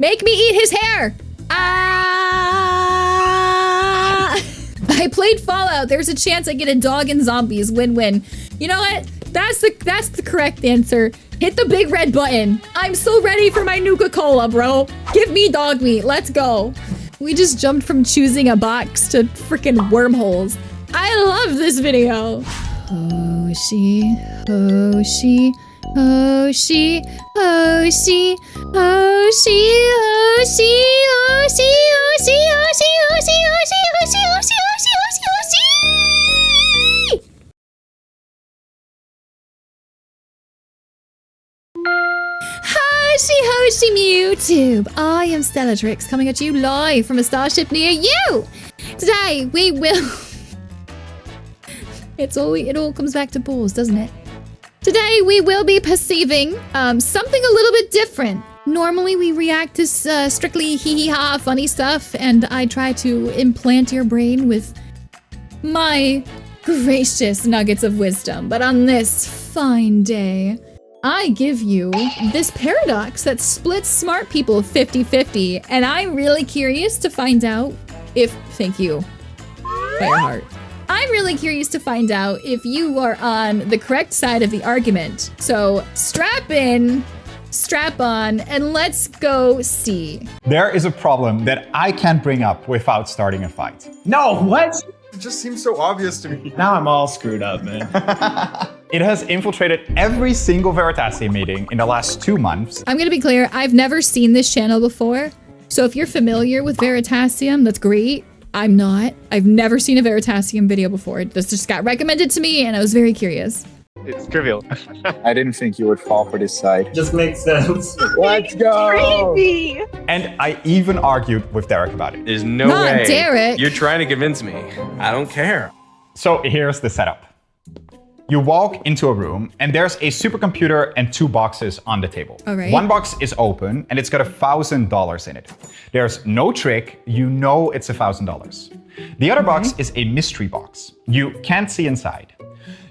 Make me eat his hair! Ah! I played Fallout. There's a chance I get a dog and zombies. Win-win. You know what? That's the correct answer. Hit the big red button. I'm so ready for my Nuka-Cola, bro. Give me dog meat. Let's go. We just jumped from choosing a box to freaking wormholes. I love this video. Hoshi, Hoshi, Hoshi, Hoshi, Hoshi, Hoshi, Hoshi, Hoshi, Hoshi, Hoshi, Hoshi, Hoshi, Hoshi, Hoshi, Hoshi, Hoshi. Hoshihoshi YouTube! I am Stellatrix, coming at you live from a starship near you! Today, we will... it all comes back to balls, doesn't it? Today, we will be perceiving something a little bit different. Normally, we react to strictly hee-hee-ha funny stuff, and I try to implant your brain with my gracious nuggets of wisdom. But on this fine day, I give you this paradox that splits smart people 50-50, and I'm really curious to find out if, thank you, Fireheart. I'm really curious to find out if you are on the correct side of the argument. So strap in, strap on, and let's go see. There is a problem that I can't bring up without starting a fight. No, what? It just seems so obvious to me. Now I'm all screwed up, man. It has infiltrated every single Veritasium meeting in the last 2 months. I'm gonna be clear, I've never seen this channel before. So if you're familiar with Veritasium, that's great. I'm not. I've never seen a Veritasium video before. This just got recommended to me and I was very curious. It's trivial. I didn't think you would fall for this side. Just makes sense. Let's go! Crazy. And I even argued with Derek about it. There's no Not way. Derek. You're trying to convince me. I don't care. So here's the setup. You walk into a room and there's a supercomputer and 2 boxes on the table. All right. One box is open and it's got $1,000 in it. There's no trick, you know it's $1,000. The other box is a mystery box. You can't see inside.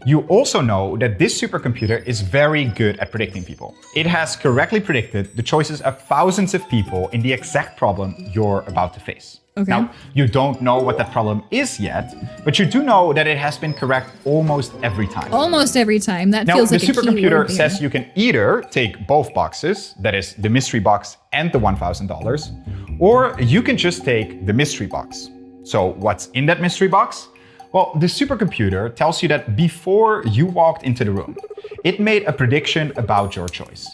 You also know that this supercomputer is very good at predicting people. It has correctly predicted the choices of thousands of people in the exact problem you're about to face. Okay. Now, you don't know what that problem is yet, but you do know that it has been correct almost every time. Almost every time. That Now, feels the like a supercomputer keyword here. says you can either take both boxes, that is the mystery box and the $1,000, or you can just take the mystery box. So what's in that mystery box? Well, the supercomputer tells you that before you walked into the room, it made a prediction about your choice.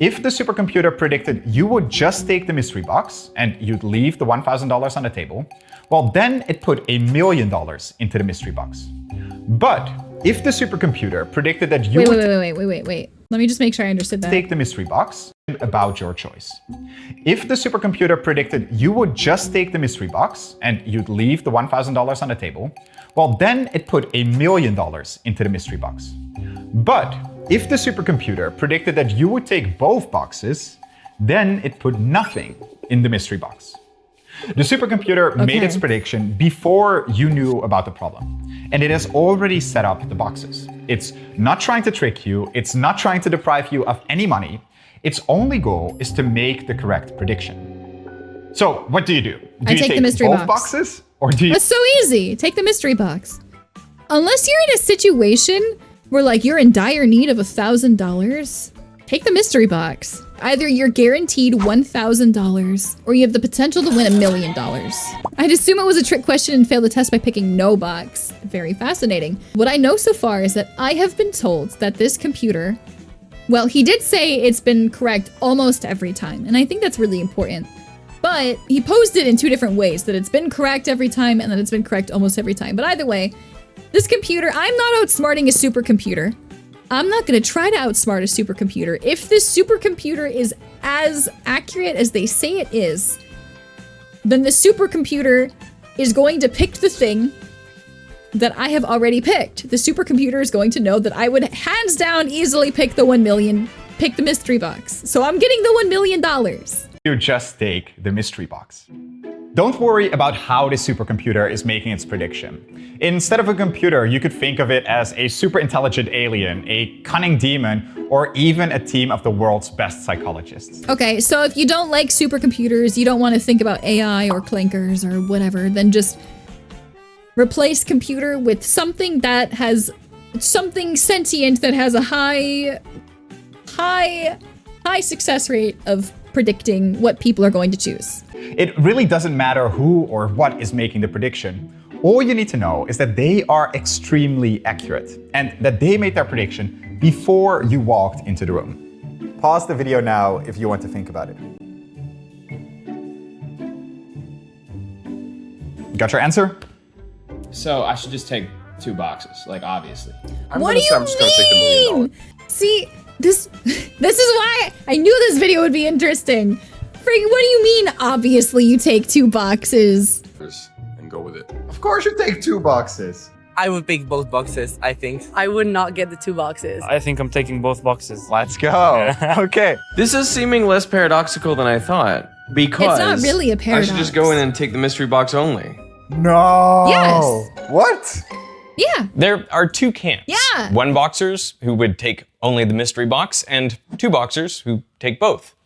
If the supercomputer predicted you would just take the mystery box and you'd leave the $1,000 on the table, well, then it put $1 million into the mystery box. But if the supercomputer predicted that you would Wait. Let me just make sure I understood that. take the mystery box about your choice. If the supercomputer predicted you would just take the mystery box and you'd leave the $1,000 on the table, well, then it put $1 million into the mystery box. But if the supercomputer predicted that you would take both boxes, then it put nothing in the mystery box. The supercomputer made its prediction before you knew about the problem, and it has already set up the boxes. It's not trying to trick you, it's not trying to deprive you of any money. Its only goal is to make the correct prediction. So what do? Do I you take the mystery both box. boxes? Or do you That's so easy. Take the mystery box. Unless you're in a situation where like you're in dire need of $1,000, take the mystery box. Either you're guaranteed $1,000 or you have the potential to win $1 million. I'd assume it was a trick question and failed the test by picking no box. Very fascinating. What I know so far is that I have been told that this computer, well, he did say it's been correct almost every time, and I think that's really important. But he posed it in 2 different ways, that it's been correct every time and that it's been correct almost every time. But either way, this computer, I'm not outsmarting a supercomputer. I'm not gonna try to outsmart a supercomputer. If this supercomputer is as accurate as they say it is, then the supercomputer is going to pick the thing that I have already picked. The supercomputer is going to know that I would hands down easily pick the 1 million, pick the mystery box. So I'm getting the $1 million. you just take the mystery box? Don't worry about how the supercomputer is making its prediction. Instead of a computer, you could think of it as a super intelligent alien, a cunning demon, or even a team of the world's best psychologists. Okay, so if you don't like supercomputers, you don't want to think about AI or clankers or whatever, then just replace computer with something that has something sentient that has a high success rate of predicting what people are going to choose. It really doesn't matter who or what is making the prediction. All you need to know is that they are extremely accurate and that they made their prediction before you walked into the room. Pause the video now if you want to think about it. Got your answer? So I should just take 2 boxes, like obviously. What do you I'm just gonna take the $1 million. See, this is why I knew this video would be interesting. Freak, what do you mean, obviously you take 2 boxes? And go with it. Of course you take 2 boxes. I would pick both boxes, I think. I would not get the 2 boxes. I think I'm taking both boxes. Let's go. Okay. This is seeming less paradoxical than I thought. Because It's not really a paradox. I should just go in and take the mystery box only. No. Yes. What? Yeah. There are 2 camps. Yeah. 1 boxers who would take only the mystery box, and 2 boxers who take both.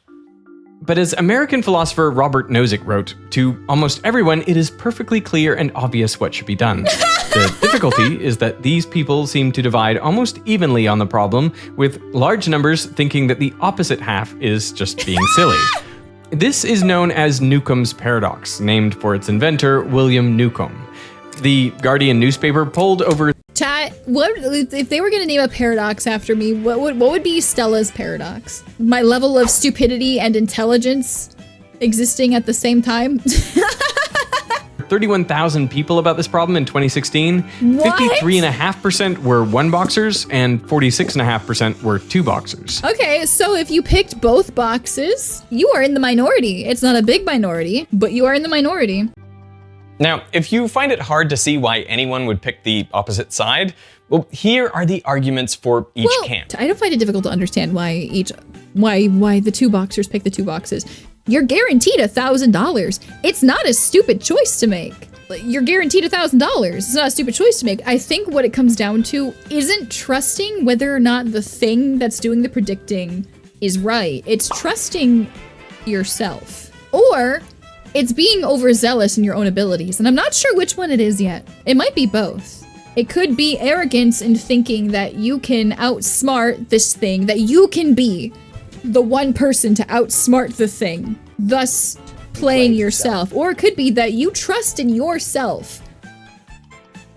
But as American philosopher Robert Nozick wrote, to almost everyone, it is perfectly clear and obvious what should be done. The difficulty is that these people seem to divide almost evenly on the problem, with large numbers thinking that the opposite half is just being silly. This is known as Newcomb's paradox, named for its inventor, William Newcomb. The Guardian newspaper polled over... Chat, what if they were gonna name a paradox after me, what would be Stella's paradox? My level of stupidity and intelligence existing at the same time? 31,000 people about this problem in 2016. What? 53.5% were 1 boxers and 46.5% were 2 boxers. Okay, so if you picked both boxes, you are in the minority. It's not a big minority, but you are in the minority. Now, if you find it hard to see why anyone would pick the opposite side, well, here are the arguments for each camp. I don't find it difficult to understand why the 2 boxers pick the 2 boxes. You're guaranteed $1,000. It's not a stupid choice to make. You're guaranteed $1,000. It's not a stupid choice to make. I think what it comes down to isn't trusting whether or not the thing that's doing the predicting is right. It's trusting yourself. Or it's being overzealous in your own abilities. And I'm not sure which one it is yet. It might be both. It could be arrogance in thinking that you can outsmart this thing, that you can be the one person to outsmart the thing, thus playing yourself. Or it could be that you trust in yourself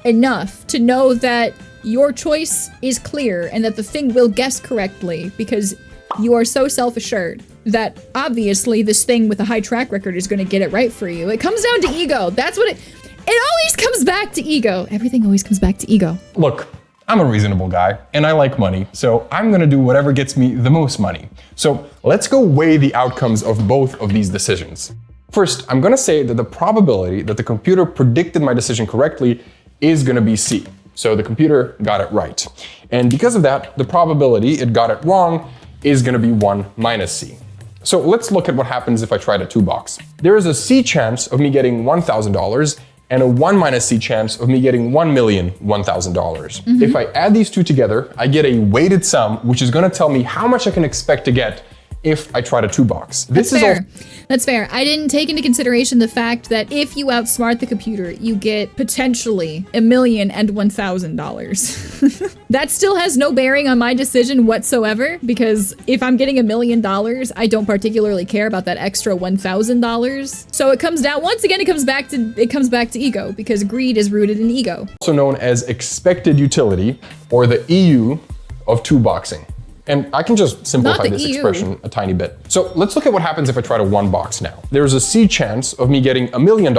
enough to know that your choice is clear and that the thing will guess correctly because you are so self-assured that obviously this thing with a high track record is going to get it right for you. It comes down to ego. That's what it always comes back to ego. Everything always comes back to ego. Look, I'm a reasonable guy and I like money, so I'm gonna do whatever gets me the most money. So let's go weigh the outcomes of both of these decisions. First, I'm gonna say that the probability that the computer predicted my decision correctly is gonna be C. So the computer got it right. And because of that, the probability it got it wrong is gonna be 1 minus C. So let's look at what happens if I try the 2 box. There is a C chance of me getting $1,000 and a 1 minus C chance of me getting $1,001,000. If I add these 2 together, I get a weighted sum, which is gonna tell me how much I can expect to get if I try the 2 box. That's fair. That's fair. I didn't take into consideration the fact that if you outsmart the computer, you get potentially $1,001,000. That still has no bearing on my decision whatsoever, because if I'm getting $1 million, I don't particularly care about that extra $1,000. So it comes down, once again, it comes back to ego, because greed is rooted in ego. Also known as expected utility, or the EU of 2 boxing. And I can just simplify this expression a tiny bit. So let's look at what happens if I try to 1 box now. There's a C chance of me getting $1 million,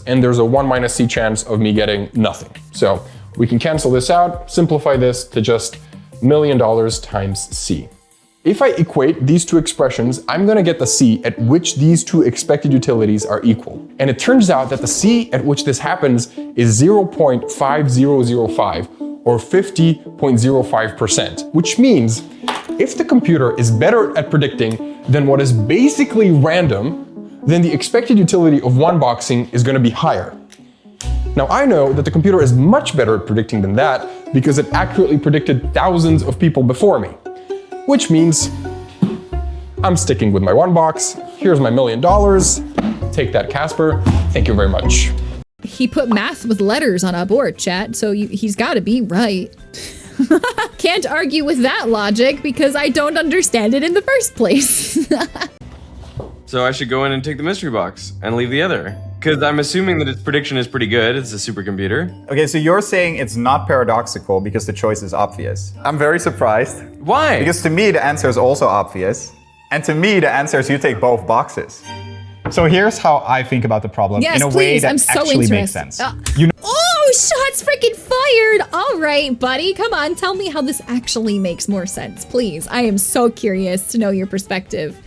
and there's a 1 minus C chance of me getting nothing. So we can cancel this out, simplify this to just $1 million times C. If I equate these 2 expressions, I'm gonna get the C at which these 2 expected utilities are equal. And it turns out that the C at which this happens is 0.5005, or 50.05%, which means if the computer is better at predicting than what is basically random, then the expected utility of one boxing is going to be higher. Now I know that the computer is much better at predicting than that because it accurately predicted thousands of people before me. Which means I'm sticking with my one box. Here's my $1 million. Take that, Casper. Thank you very much. He put math with letters on a board, chat, so he's gotta be right. Can't argue with that logic because I don't understand it in the first place. So I should go in and take the mystery box and leave the other. Because I'm assuming that its prediction is pretty good. It's a supercomputer. Okay, so you're saying it's not paradoxical because the choice is obvious. I'm very surprised. Why? Because to me, the answer is also obvious. And to me, the answer is you take both boxes. So here's how I think about the problem in a way that actually makes sense. Oh, shots freaking fired! All right, buddy, come on, tell me how this actually makes more sense, please. I am so curious to know your perspective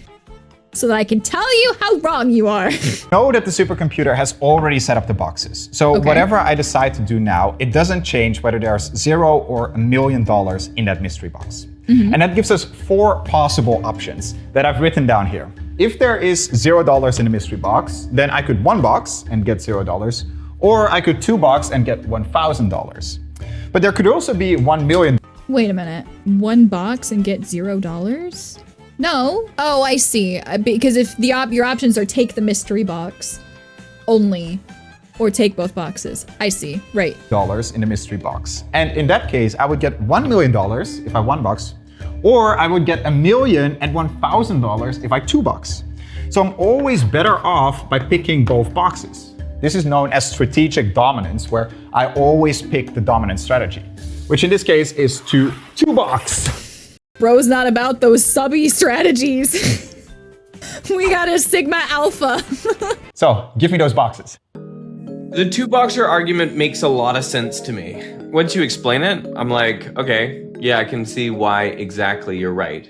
so that I can tell you how wrong you are. Know that the supercomputer has already set up the boxes. So whatever I decide to do now, it doesn't change whether there's $0 or $1 million in that mystery box. And that gives us 4 possible options that I've written down here. If there is $0 in the mystery box, then I could 1 box and get $0, or I could 2 box and get $1,000. But there could also be $1 million. Wait a minute, 1 box and get $0? No. Oh, I see. Because if your options are take the mystery box only, or take both boxes. I see, right. $1 in the mystery box. And in that case, I would get $1 million if I 1 box, or I would get $1 million and $1,000 if I 2 box. So I'm always better off by picking both boxes. This is known as strategic dominance, where I always pick the dominant strategy, which in this case is to 2 box. Bro's not about those subby strategies. We got a Sigma Alpha. So give me those boxes. The 2-boxer argument makes a lot of sense to me. Once you explain it, I'm like, okay, yeah, I can see why exactly you're right.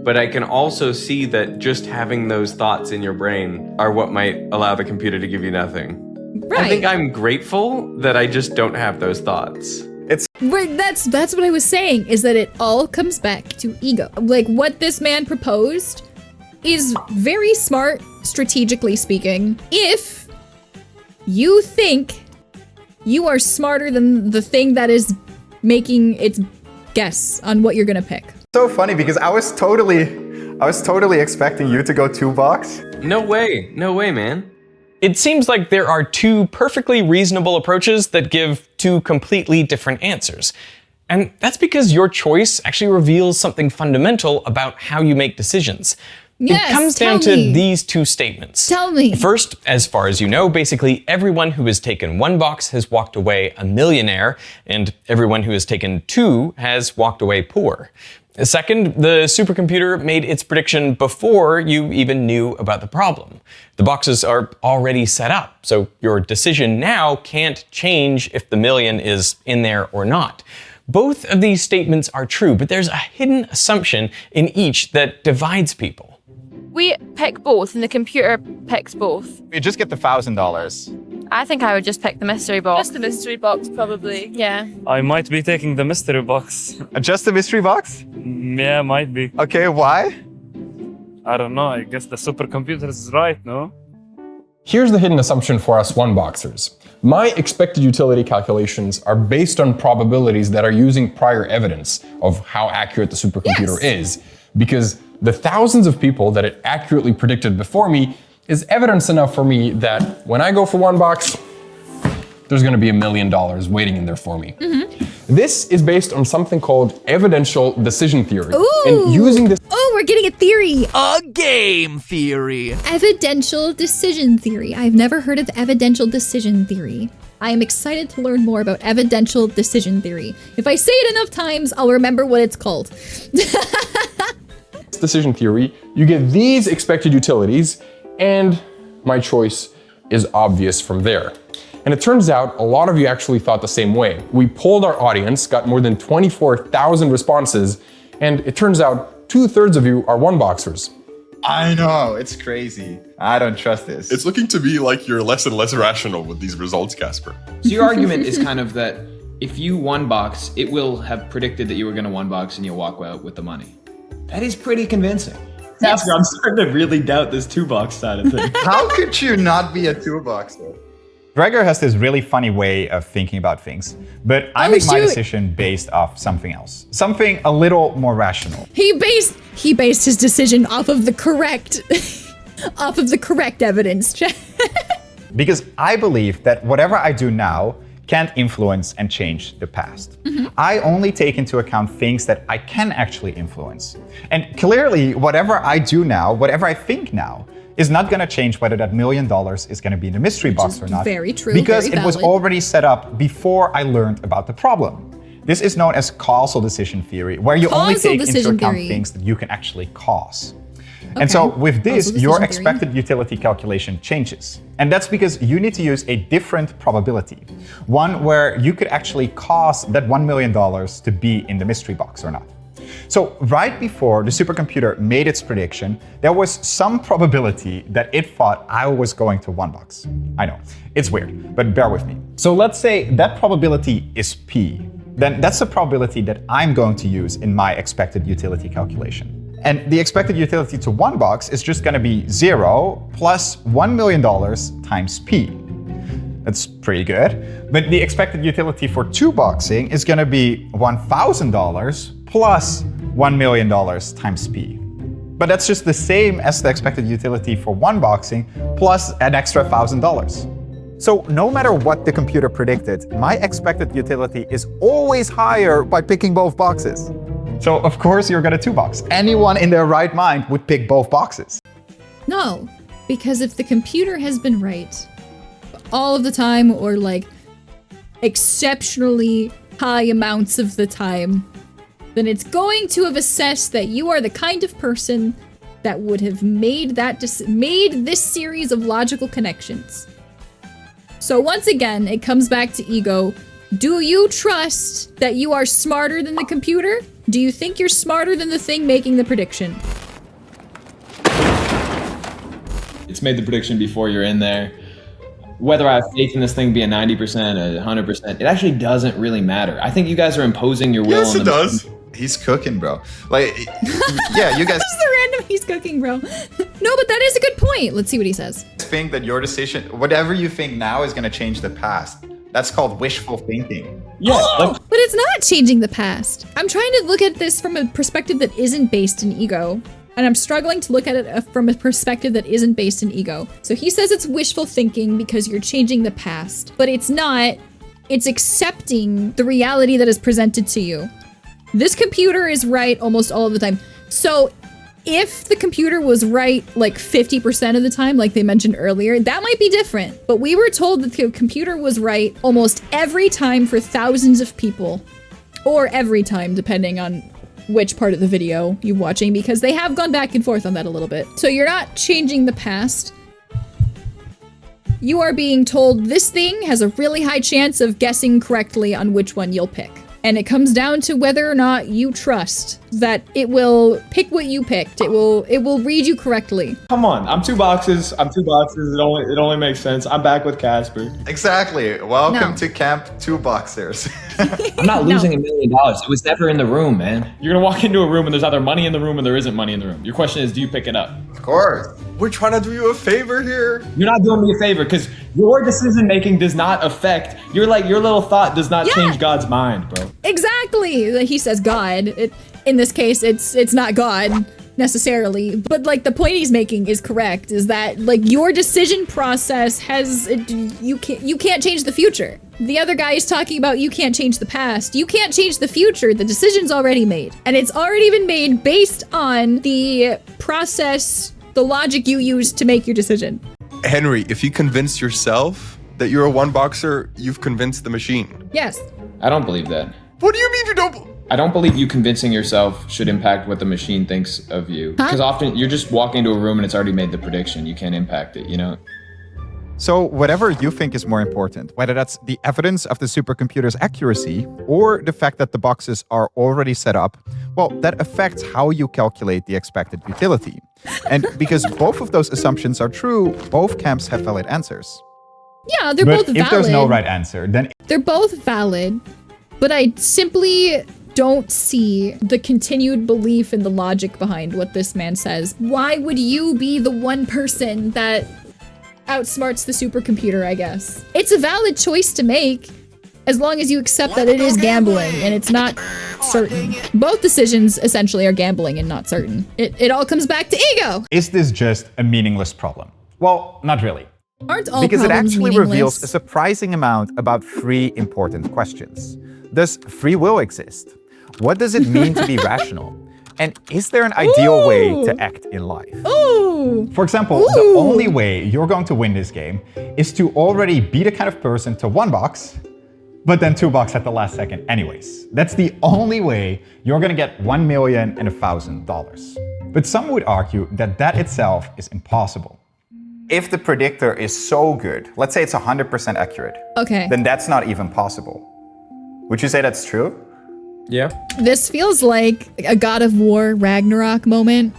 But I can also see that just having those thoughts in your brain are what might allow the computer to give you nothing. Right. I think I'm grateful that I just don't have those thoughts. That's what I was saying, is that it all comes back to ego. Like, what this man proposed is very smart, strategically speaking, if you think you are smarter than the thing that is making its guess on what you're gonna pick. So funny because I was totally expecting you to go 2 box. No way, man. It seems like there are 2 perfectly reasonable approaches that give 2 completely different answers. And that's because your choice actually reveals something fundamental about how you make decisions. Yes, it comes down to these 2 statements. Tell me. First, as far as you know, basically everyone who has taken 1 box has walked away a millionaire, and everyone who has taken 2 has walked away poor. Second, the supercomputer made its prediction before you even knew about the problem. The boxes are already set up, so your decision now can't change if the million is in there or not. Both of these statements are true, but there's a hidden assumption in each that divides people. We pick both, and the computer picks both. You just get the $1,000. I think I would just pick the mystery box. Just the mystery box, probably. Yeah. I might be taking the mystery box. Just the mystery box? Yeah, might be. Okay, why? I don't know. I guess the supercomputer is right, no? Here's the hidden assumption for us 1-boxers. My expected utility calculations are based on probabilities that are using prior evidence of how accurate the supercomputer is, because the thousands of people that it accurately predicted before me is evidence enough for me that when I go for 1 box, there's going to be $1 million waiting in there for me. This is based on something called evidential decision theory. Ooh. And using this— Oh, we're getting a theory. A game theory. Evidential decision theory. I've never heard of evidential decision theory. I am excited to learn more about evidential decision theory. If I say it enough times, I'll remember what it's called. decision theory, you get these expected utilities, and my choice is obvious from there. And it turns out a lot of you actually thought the same way. We polled our audience, got more than 24,000 responses, and it turns out 2/3 of you are 1-boxers. I know, it's crazy. I don't trust this. It's looking to be like you're less and less rational with these results, Casper. So your argument is kind of that if you 1-box, it will have predicted that you were going to 1-box and you'll walk out with the money. That is pretty convincing. Casper, I'm starting to really doubt this 2-box side of things. How could you not be a 2-boxer? Gregor has this really funny way of thinking about things, but I make my decision based off something else. Something a little more rational. He based his decision off of the correct evidence. Because I believe that whatever I do now can't influence and change the past. I only take into account things that I can actually influence. And clearly, whatever I do now, whatever I think now, is not going to change whether that $1 million is going to be in the mystery box or not. Very true. Because very it was valid. already set up before I learned about the problem. This is known as causal decision theory, where you only take into account things that you can actually cause. And so with this, your expected utility calculation changes. And that's because you need to use a different probability. One where you could actually cause that $1 million to be in the mystery box or not. So right before the supercomputer made its prediction, there was some probability that it thought I was going to 1 box. I know, it's weird, but bear with me. So let's say that probability is P. Then that's the probability that I'm going to use in my expected utility calculation. And the expected utility to 1 box is just going to be 0 plus $1 million times P. That's pretty good. But the expected utility for 2 boxing is going to be $1,000 plus $1 million times P. But that's just the same as the expected utility for 1 boxing plus an extra $1,000. So no matter what the computer predicted, my expected utility is always higher by picking both boxes. So of course you're gonna 2-box. Anyone in their right mind would pick both boxes. No, because if the computer has been right all of the time, or like exceptionally high amounts of the time, then it's going to have assessed that you are the kind of person that would have made this series of logical connections. So once again, it comes back to ego. Do you trust that you are smarter than the computer? Do you think you're smarter than the thing making the prediction? It's made the prediction before you're in there. Whether I have faith in this thing being 90% or 100%, it actually doesn't really matter. I think you guys are imposing your will on the does. He's cooking, bro. Like, yeah, you guys Just a random he's cooking, bro. No, but that is a good point. Let's see what he says. think that your decision, whatever you think now, is gonna change the past. That's called wishful thinking. Yeah, But it's not changing the past. I'm trying to look at this from a perspective that isn't based in ego. And I'm struggling to look at it from a perspective that isn't based in ego. So he says it's wishful thinking because you're changing the past. But it's not. It's accepting the reality that is presented to you. This computer is right almost all of the time. So if the computer was right like 50% of the time, like they mentioned earlier, that might be different. But we were told that the computer was right almost every time for thousands of people. Or every time, depending on which part of the video you're watching, because they have gone back and forth on that a little bit. So you're not changing the past. You are being told this thing has a really high chance of guessing correctly on which one you'll pick. And it comes down to whether or not you trust that it will pick what you picked. It will read you correctly. come on, I'm 2 boxes. It only makes sense. I'm back with Casper. Exactly. Welcome No. to Camp 2-Boxers. I'm not losing $1 million. It was never in the room, man. You're gonna walk into a room and there's either money in the room or there isn't money in the room. Your question is, do you pick it up? Of course. We're trying to do you a favor here. You're not doing me a favor because your decision making does not affect your little thought does not change God's mind, bro. Exactly. He says God. In this case, it's not God necessarily, but like the point he's making is correct. Is that like your decision process you can't change the future. The other guy is talking about you can't change the past. You can't change the future. The decision's already made, and it's already been made based on the process, the logic you used to make your decision. Henry, if you convince yourself that you're a 1-boxer, you've convinced the machine. Yes. I don't believe that. What do you mean you don't? I don't believe you convincing yourself should impact what the machine thinks of you. Because often you're just walking into a room and it's already made the prediction. You can't impact it, you know? So whatever you think is more important, whether that's the evidence of the supercomputer's accuracy or the fact that the boxes are already set up, well, that affects how you calculate the expected utility. And because both of those assumptions are true, both camps have valid answers. Yeah, they're both valid. If there's no right answer, then they're both valid. But I simply don't see the continued belief in the logic behind what this man says. Why would you be the one person that outsmarts the supercomputer, I guess? It's a valid choice to make, as long as you accept that it is gambling and it's not certain. Both decisions essentially are gambling and not certain. It all comes back to ego. Is this just a meaningless problem? Well, not really. Aren't all Because it problems actually meaningless? reveals a surprising amount about 3 important questions. Does free will exist? What does it mean to be rational? And is there an ideal way to act in life? Ooh. For example, the only way you're going to win this game is to already be the kind of person to 1 box, but then 2 box at the last second anyways. That's the only way you're gonna get $1 million and $1,000. But some would argue that that itself is impossible. If the predictor is so good, let's say it's 100% accurate, Okay. then that's not even possible. Would you say that's true? Yeah. This feels like a God of War Ragnarok moment.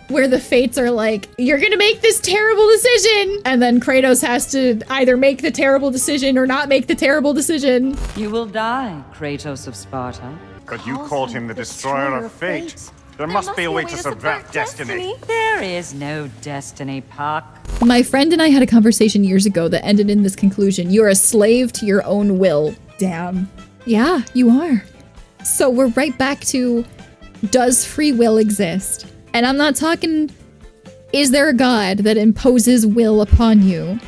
Where the fates are like, you're gonna make this terrible decision! And then Kratos has to either make the terrible decision or not make the terrible decision. You will die, Kratos of Sparta. But you called him the destroyer of fate. There must be a way to subvert destiny. There is no destiny, Puck. My friend and I had a conversation years ago that ended in this conclusion. You're a slave to your own will. Damn. Yeah, you are. So we're right back to, does free will exist? And I'm not talking, is there a God that imposes will upon you?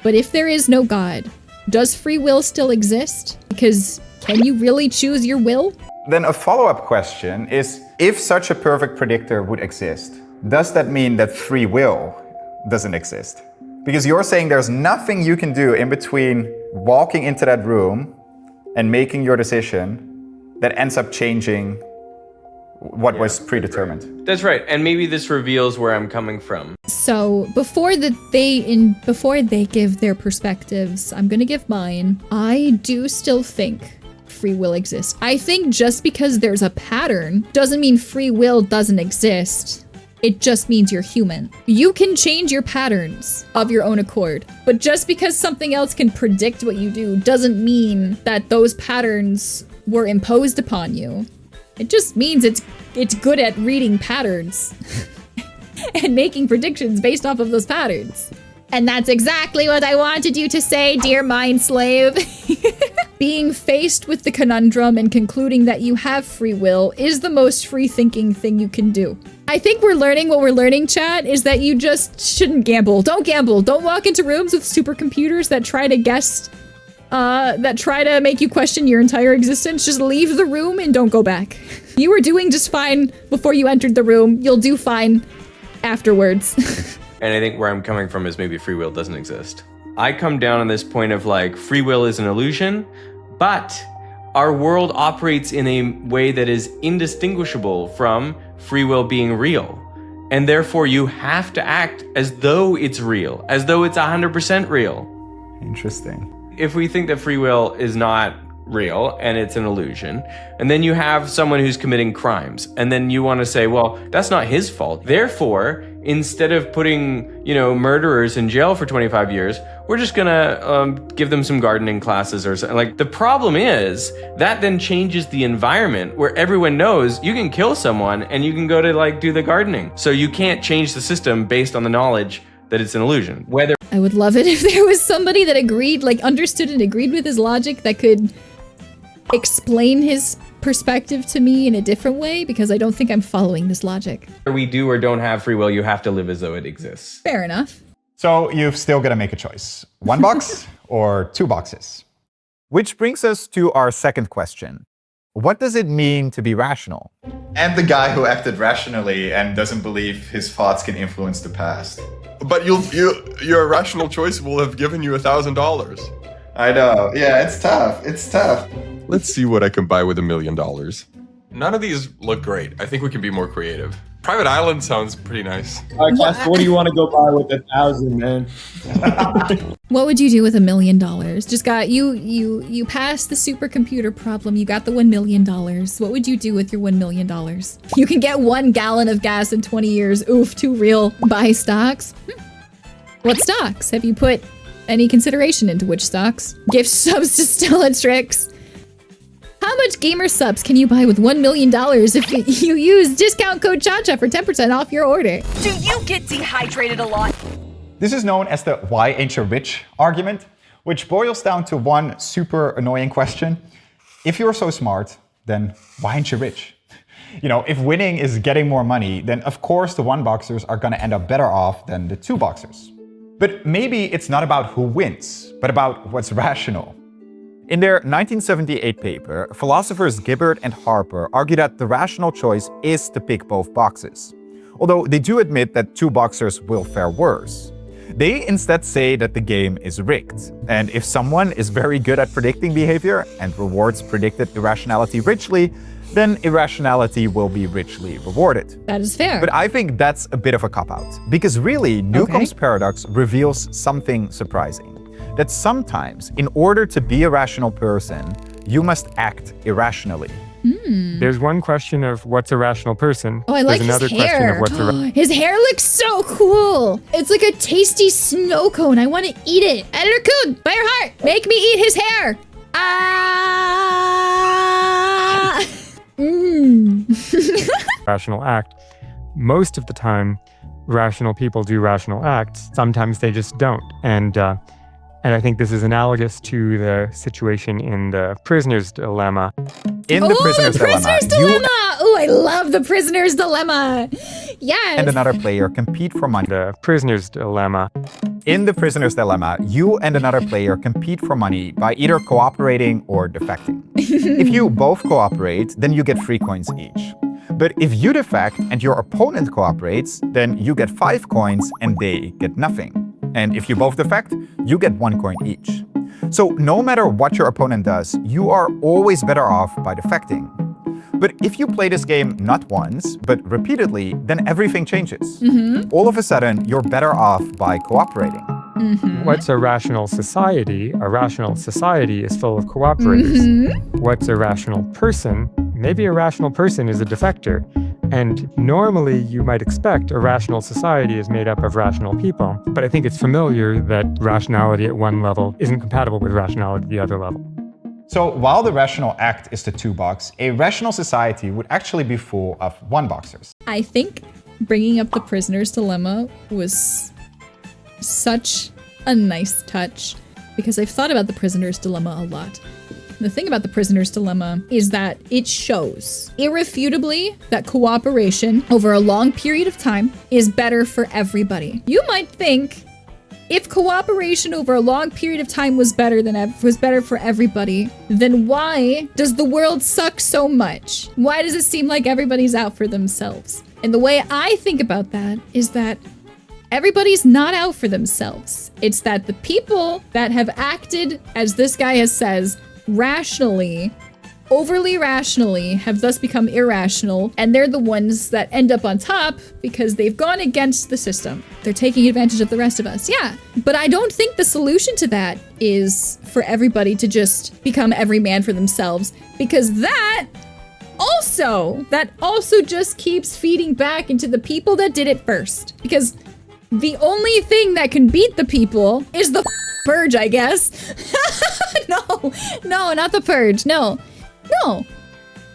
But if there is no God, does free will still exist? Because can you really choose your will? Then a follow-up question is, if such a perfect predictor would exist, does that mean that free will doesn't exist? Because you're saying there's nothing you can do in between walking into that room and making your decision that ends up changing what was predetermined. That's right, and maybe this reveals where I'm coming from. So before they give their perspectives, I'm gonna give mine. I do still think free will exists. I think just because there's a pattern doesn't mean free will doesn't exist. It just means you're human. You can change your patterns of your own accord, but just because something else can predict what you do doesn't mean that those patterns were imposed upon you. It just means it's good at reading patterns and making predictions based off of those patterns. And that's exactly what I wanted you to say, dear mind slave. Being faced with the conundrum and concluding that you have free will is the most free-thinking thing you can do. I think we're learning what we're learning, chat, is that you just shouldn't gamble. Don't gamble. Don't walk into rooms with supercomputers that try to guess, that try to make you question your entire existence. Just leave the room and don't go back. You were doing just fine before you entered the room. You'll do fine afterwards. And I think where I'm coming from is maybe free will doesn't exist. I come down on this point of like, free will is an illusion, but our world operates in a way that is indistinguishable from free will being real. And therefore you have to act as though it's real, as though it's 100% real. Interesting. If we think that free will is not real and it's an illusion, and then you have someone who's committing crimes, and then you want to say, well, that's not his fault. Therefore, instead of putting, murderers in jail for 25 years, we're just gonna give them some gardening classes or something. Like, the problem is that then changes the environment where everyone knows you can kill someone and you can go to do the gardening. So you can't change the system based on the knowledge that it's an illusion. Whether I would love it if there was somebody that agreed, understood and agreed with his logic that could explain his perspective to me in a different way, because I don't think I'm following this logic. we do or don't have free will, you have to live as though it exists. Fair enough. So you've still got to make a choice. 1 box or 2 boxes? Which brings us to our second question. What does it mean to be rational? And the guy who acted rationally and doesn't believe his thoughts can influence the past. But your rational choice will have given you $1,000. I know. Yeah, it's tough. It's tough. Let's see what I can buy with $1 million. None of these look great. I think we can be more creative. Private Island sounds pretty nice. All right, Cass, what do you want to go buy with 1,000, man? What would you do with $1 million? Just got you passed the supercomputer problem. You got the $1 million. What would you do with your $1 million? You can get 1 gallon of gas in 20 years. Oof, too real. Buy stocks? What stocks? Have you put any consideration into which stocks? Gift subs to Stellatrix. How much gamer subs can you buy with $1 million if you use discount code CHACHA for 10% off your order? Do you get dehydrated a lot? This is known as the why ain't you rich argument, which boils down to one super annoying question. If you're so smart, then why ain't you rich? You know, if winning is getting more money, then of course the one-boxers are gonna end up better off than the two-boxers. But maybe it's not about who wins, but about what's rational. In their 1978 paper, philosophers Gibbard and Harper argue that the rational choice is to pick both boxes, although they do admit that two boxers will fare worse. They instead say that the game is rigged, and if someone is very good at predicting behavior and rewards predicted irrationality richly, then irrationality will be richly rewarded. That is fair. But I think that's a bit of a cop-out, because really, Newcomb's paradox reveals something surprising. That sometimes, in order to be a rational person, you must act irrationally. There's one question of what's a rational person. Oh, I like There's another his hair. question of what's a His hair looks so cool. It's like a tasty snow cone. I want to eat it. Editor Coon, by your heart, make me eat his hair. rational act. Most of the time, rational people do rational acts. Sometimes they just don't. And I think this is analogous to the situation in the prisoner's dilemma. In the prisoner's dilemma, Oh, I love the prisoner's dilemma. Yes. and another player compete for money. The prisoner's dilemma. In the prisoner's dilemma, you and another player compete for money by either cooperating or defecting. If you both cooperate, then you get 3 coins each. But if you defect and your opponent cooperates, then you get 5 coins and they get nothing. And if you both defect, you get 1 coin each. So no matter what your opponent does, you are always better off by defecting. But if you play this game not once, but repeatedly, then everything changes. All of a sudden, you're better off by cooperating. What's a rational society? A rational society is full of cooperators. What's a rational person? Maybe a rational person is a defector. And normally you might expect a rational society is made up of rational people. But I think it's familiar that rationality at one level isn't compatible with rationality at the other level. So while the rational act is the two-box, a rational society would actually be full of one-boxers. I think bringing up the prisoner's dilemma was such a nice touch because I've thought about the prisoner's dilemma a lot. The thing about the prisoner's dilemma is that it shows irrefutably that cooperation over a long period of time is better for everybody. You might think if cooperation over a long period of time was better for everybody, then why does the world suck so much? Why does it seem like everybody's out for themselves? And the way I think about that is that everybody's not out for themselves. It's that the people that have acted, as this guy says, rationally, overly rationally, have thus become irrational, and they're the ones that end up on top because they've gone against the system. They're taking advantage of the rest of us, yeah. But I don't think the solution to that is for everybody to just become every man for themselves, because that also just keeps feeding back into the people that did it first. Because the only thing that can beat the people is the purge, I guess. No, not the purge. No.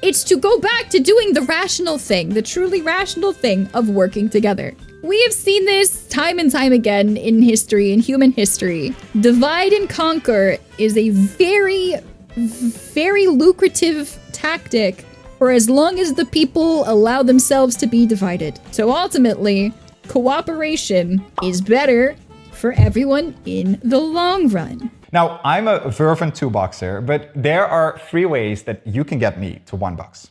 It's to go back to doing the rational thing, the truly rational thing of working together. We have seen this time and time again in history, in human history. Divide and conquer is a very, very lucrative tactic for as long as the people allow themselves to be divided. So ultimately, cooperation is better for everyone in the long run. Now, I'm a fervent two-boxer, but there are 3 ways that you can get me to $1.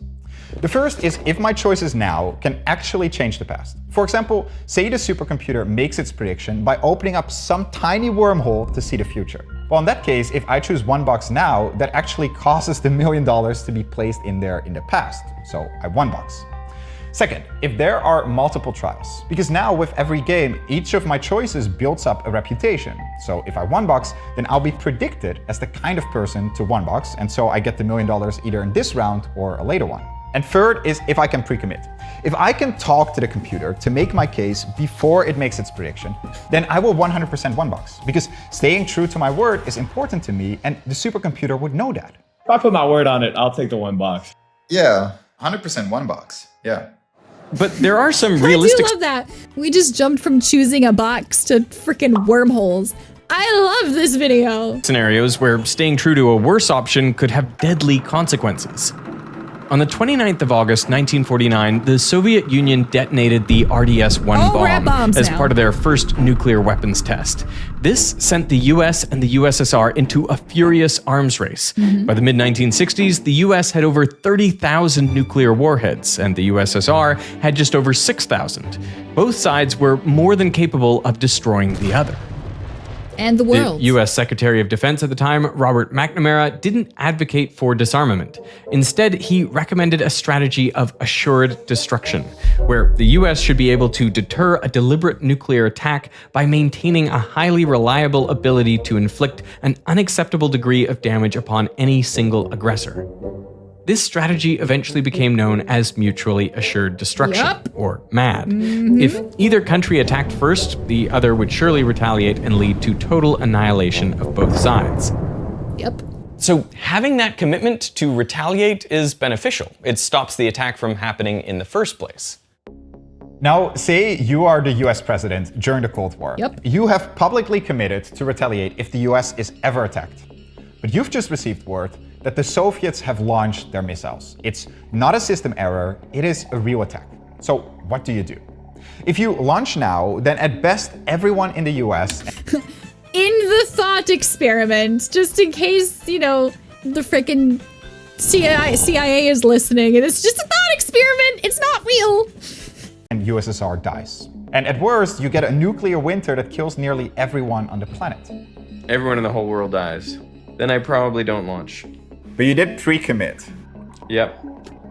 The first is if my choices now can actually change the past. For example, say the supercomputer makes its prediction by opening up some tiny wormhole to see the future. Well, in that case, if I choose $1 now, that actually causes the $1 million to be placed in there in the past. So I $1. Second, if there are multiple trials, because now with every game, each of my choices builds up a reputation. So if I $1, then I'll be predicted as the kind of person to $1, and so I get the $1 million either in this round or a later one. And third is if I can pre-commit. If I can talk to the computer to make my case before it makes its prediction, then I will 100% $1, because staying true to my word is important to me, and the supercomputer would know that. If I put my word on it, I'll take the $1. Yeah, 100% $1. Yeah. But there are some I realistic do love that. We just jumped from choosing a box to freaking wormholes. I love this video. scenarios where staying true to a worse option could have deadly consequences. On the 29th of August 1949, the Soviet Union detonated the RDS-1 rat bombs as now. part of their first nuclear weapons test. This sent the US and the USSR into a furious arms race. By the mid-1960s, the US had over 30,000 nuclear warheads, and the USSR had just over 6,000. Both sides were more than capable of destroying the other. And the world. The U.S. Secretary of Defense at the time, Robert McNamara, didn't advocate for disarmament. Instead, he recommended a strategy of assured destruction, where the U.S. should be able to deter a deliberate nuclear attack by maintaining a highly reliable ability to inflict an unacceptable degree of damage upon any single aggressor. This strategy eventually became known as mutually assured destruction, or MAD. If either country attacked first, the other would surely retaliate and lead to total annihilation of both sides. Yep. So having that commitment to retaliate is beneficial. It stops the attack from happening in the first place. Now, say you are the US president during the Cold War. Yep. You have publicly committed to retaliate if the US is ever attacked. But you've just received word that the Soviets have launched their missiles. It's not a system error, it is a real attack. So what do you do? If you launch now, then at best everyone in the US... In the thought experiment, just in case, you know, the frickin' CIA is listening, and it's just a thought experiment, it's not real. And USSR dies. And at worst, you get a nuclear winter that kills nearly everyone on the planet. Everyone in the whole world dies. Then I probably don't launch. But you did pre-commit. Yep.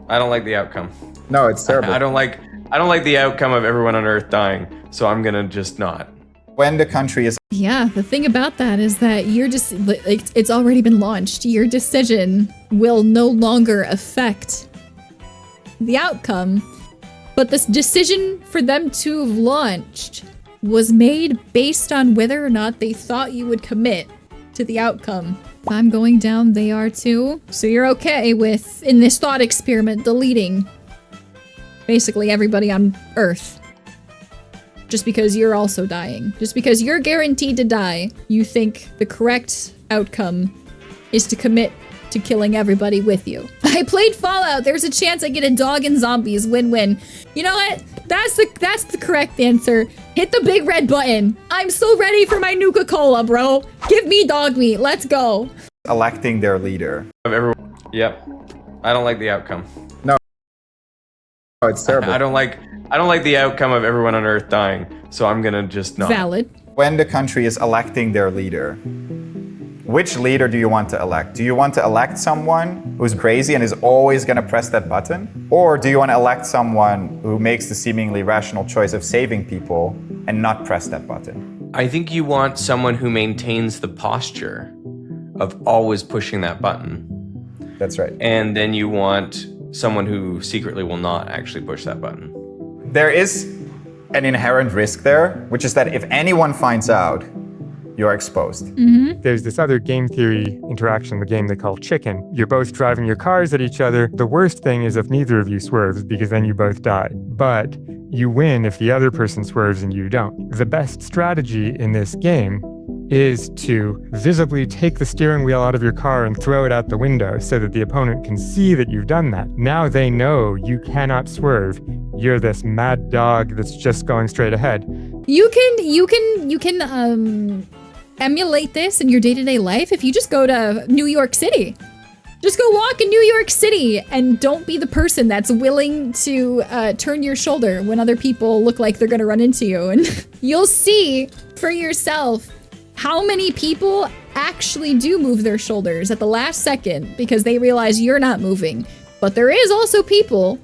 I don't like the outcome. No, it's terrible. I don't like the outcome of everyone on Earth dying, so I'm gonna just not. When the country is... Yeah, the thing about that is that you're just, like, it's already been launched. Your decision will no longer affect the outcome. But this decision for them to have launched was made based on whether or not they thought you would commit to the outcome. If I'm going down, they are too. So you're okay with, in this thought experiment, deleting basically everybody on Earth. Just because you're also dying. Just because you're guaranteed to die, you think the correct outcome is to commit to killing everybody with you. I played Fallout, there's a chance I get a dog and zombies, win-win. You know what? That's the correct answer. Hit the big red button. I'm so ready for my Nuka-Cola, bro. Give me dog meat, let's go. Electing their leader. Of everyone. Yep. I don't like the outcome. No, it's terrible. I don't like the outcome of everyone on Earth dying, so I'm gonna just not. Valid. When the country is electing their leader, which leader do you want to elect? Do you want to elect someone who's crazy and is always going to press that button? Or do you want to elect someone who makes the seemingly rational choice of saving people and not press that button? I think you want someone who maintains the posture of always pushing that button. That's right. And then you want someone who secretly will not actually push that button. There is an inherent risk there, which is that if anyone finds out, you're exposed. There's this other game theory interaction in the game they call chicken. You're both driving your cars at each other. The worst thing is if neither of you swerves, because then you both die. But you win if the other person swerves and you don't. The best strategy in this game is to visibly take the steering wheel out of your car and throw it out the window so that the opponent can see that you've done that. Now they know you cannot swerve. You're this mad dog that's just going straight ahead. You can emulate this in your day-to-day life if you just go to New York City. Just go walk in New York City and don't be the person that's willing to turn your shoulder when other people look like they're gonna run into you. And you'll see for yourself how many people actually do move their shoulders at the last second because they realize you're not moving. But there is also people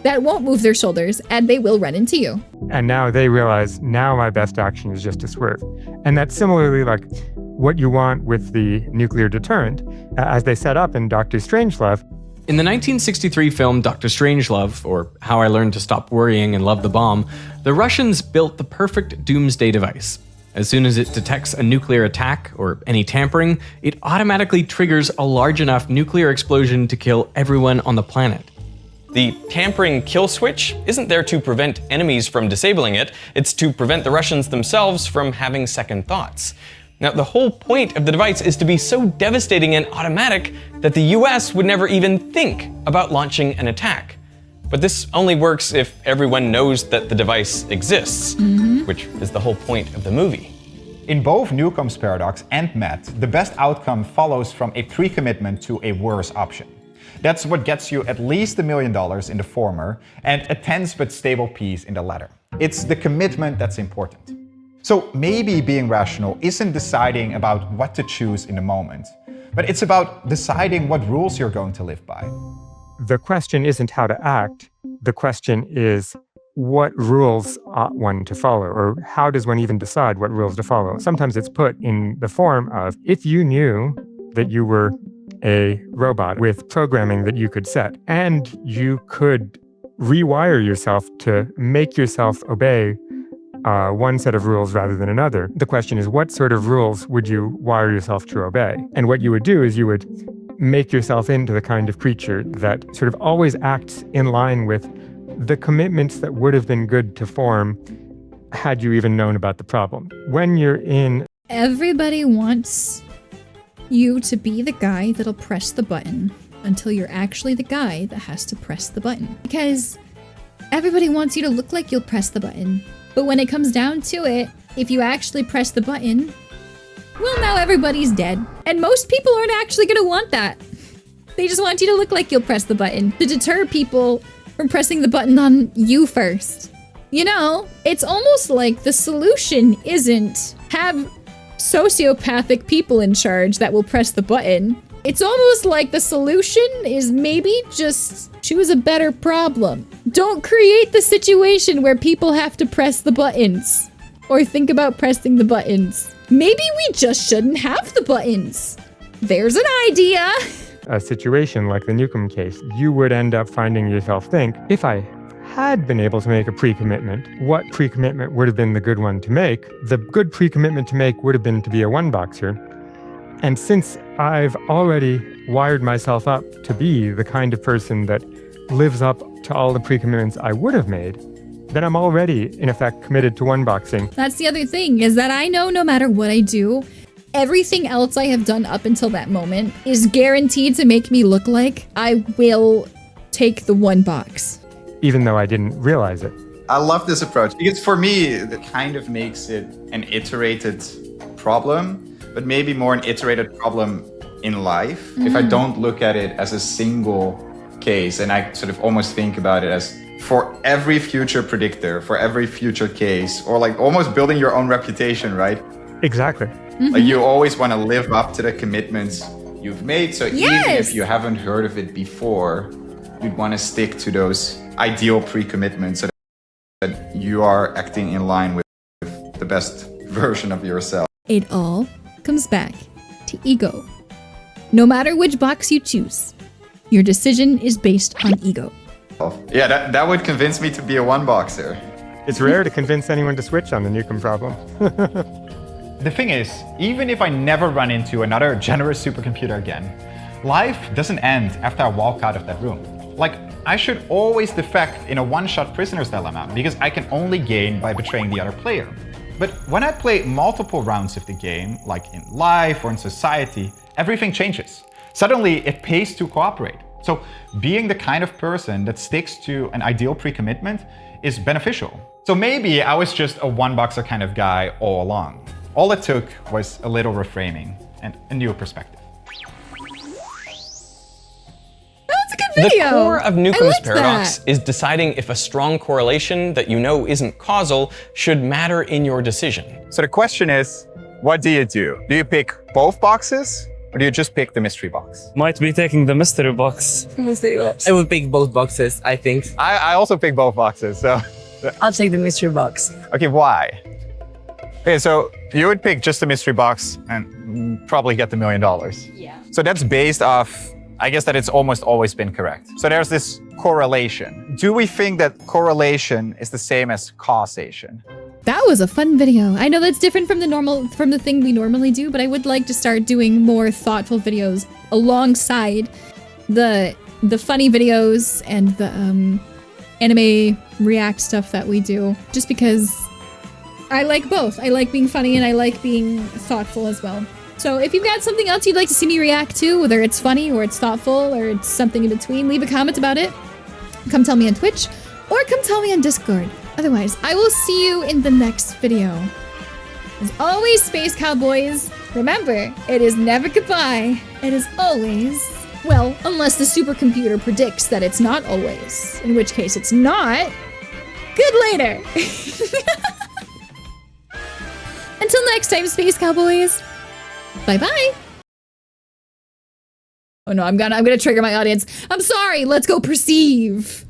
that won't move their shoulders and they will run into you. And now they realize, now my best action is just to swerve. And that's similarly like what you want with the nuclear deterrent, as they set up in Dr. Strangelove. In the 1963 film Dr. Strangelove, or How I Learned to Stop Worrying and Love the Bomb, the Russians built the perfect doomsday device. As soon as it detects a nuclear attack or any tampering, it automatically triggers a large enough nuclear explosion to kill everyone on the planet. The tampering kill switch isn't there to prevent enemies from disabling it, it's to prevent the Russians themselves from having second thoughts. Now, the whole point of the device is to be so devastating and automatic that the US would never even think about launching an attack. But this only works if everyone knows that the device exists, which is the whole point of the movie. In both Newcomb's paradox and Matt, the best outcome follows from a pre-commitment to a worse option. That's what gets you at least $1 million in the former and a tense but stable peace in the latter. It's the commitment that's important. So maybe being rational isn't deciding about what to choose in the moment, but it's about deciding what rules you're going to live by. The question isn't how to act. The question is, what rules ought one to follow? Or how does one even decide what rules to follow? Sometimes it's put in the form of, if you knew that you were a robot with programming that you could set, and you could rewire yourself to make yourself obey one set of rules rather than another. The question is, what sort of rules would you wire yourself to obey? And what you would do is you would make yourself into the kind of creature that sort of always acts in line with the commitments that would have been good to form had you even known about the problem. When you're in... Everybody wants you to be the guy that'll press the button until you're actually the guy that has to press the button. Because everybody wants you to look like you'll press the button. But when it comes down to it, if you actually press the button, well, now everybody's dead. And most people aren't actually gonna want that. They just want you to look like you'll press the button to deter people from pressing the button on you first. You know, it's almost like the solution isn't have sociopathic people in charge that will press the button. It's almost like the solution is maybe just choose a better problem. Don't create the situation where people have to press the buttons or think about pressing the buttons. Maybe we just shouldn't have the buttons. There's an idea. A situation like the Newcomb case, you would end up finding yourself think, if I had been able to make a pre-commitment, what pre-commitment would have been the good one to make? The good pre-commitment to make would have been to be a one-boxer. And since I've already wired myself up to be the kind of person that lives up to all the pre-commitments I would have made, then I'm already, in effect, committed to one-boxing. That's the other thing, is that I know no matter what I do, everything else I have done up until that moment is guaranteed to make me look like I will take the one box. Even though I didn't realize it. I love this approach because for me, it kind of makes it an iterated problem, but maybe more an iterated problem in life. If I don't look at it as a single case and I sort of almost think about it as for every future predictor, for every future case, or like almost building your own reputation, right? Exactly. Like you always want to live up to the commitments you've made. So even if you haven't heard of it before, you'd want to stick to those ideal pre-commitments so that you are acting in line with the best version of yourself. It all comes back to ego. No matter which box you choose, your decision is based on ego. Yeah, that would convince me to be a one-boxer. It's rare to convince anyone to switch on the Newcomb problem. The thing is, even if I never run into another generous supercomputer again, life doesn't end after I walk out of that room. Like, I should always defect in a one-shot prisoner's dilemma because I can only gain by betraying the other player. But when I play multiple rounds of the game, like in life or in society, everything changes. Suddenly, it pays to cooperate. So being the kind of person that sticks to an ideal pre-commitment is beneficial. So maybe I was just a one-boxer kind of guy all along. All it took was a little reframing and a new perspective. Video. The core of Newcomb's paradox is deciding if a strong correlation that you know isn't causal should matter in your decision. So the question is, what do you do? Do you pick both boxes or do you just pick the mystery box? Might be taking the mystery box. Mystery box. I would pick both boxes, I think. I also pick both boxes, so. I'll take the mystery box. Okay, why? Okay, so you would pick just the mystery box and probably get the $1 million. Yeah. So that's based off, I guess that it's almost always been correct. So there's this correlation. Do we think that correlation is the same as causation? That was a fun video. I know that's different from the thing we normally do, but I would like to start doing more thoughtful videos alongside the funny videos and the anime react stuff that we do, just because I like both. I like being funny and I like being thoughtful as well. So if you've got something else you'd like to see me react to, whether it's funny or it's thoughtful or it's something in between, leave a comment about it. Come tell me on Twitch or come tell me on Discord. Otherwise, I will see you in the next video. As always, Space Cowboys, remember, it is never goodbye. It is always, well, unless the supercomputer predicts that it's not always, in which case it's not. Good later. Until next time, Space Cowboys. Bye-bye. Oh no, I'm gonna trigger my audience. I'm sorry, let's go perceive.